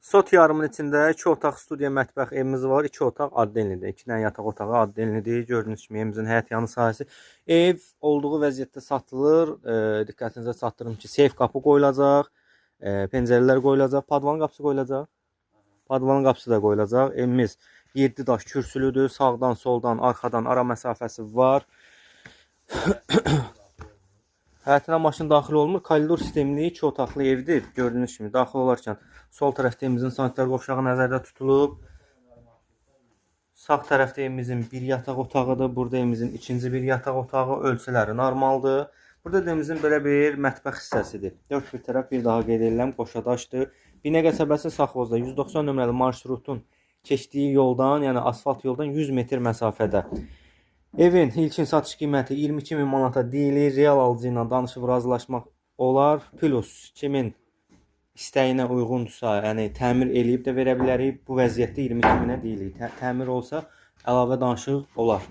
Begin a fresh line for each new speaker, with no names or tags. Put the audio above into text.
Sot yarımın içində 2 otaq studiya mətbəx evimiz var. 2 otaq addenlidir. 2 dənə yataq otağı addenlidir. Gördüyünüz kimi evimizin həyət yanı sahəsi. Ev olduğu vəziyyətdə satılır. Diqqətinizə çatdırım ki, seyf qapı qoyulacaq. Pəncərələr qoyulacaq. Padvanın qapısı qoyulacaq. Padvanın qapısı da qoyulacaq. Evimiz 7 daş kürsülüdür. Sağdan, soldan, arxadan ara məsafəsi var. Həyətinə maşın daxil olmur. Koridor sistemli 2 otaqlı evdir. Gördüyünüz kimi daxil olarkən sol tərəfdə evimizin sanitar qovşağı nəzərdə tutulub. Sağ tərəfdə evimizin bir yataq otağıdır. Burada evimizin ikinci bir yataq otağı. Ölçüləri normaldır. Burada evimizin belə bir mətbəx hissəsidir. Dörd bir tərəf bir daha qeyd edirəm. Qoşadaşdır. Binə qəsəbəsi Safxozda 190 nömrəli marşrutun keçdiyi yoldan, yəni asfalt yoldan 100 metr məsafədə. Evin ilkin satış qiyməti 22.000 manata deyilir. Real alıcı ilə danışıb razılaşmaq olar. Plus kimin istəyinə uyğundursa, yəni təmir eləyib də verə bilərik. Bu vəziyyətdə 22.000-ə deyilir. Təmir olsa əlavə danışıq olar.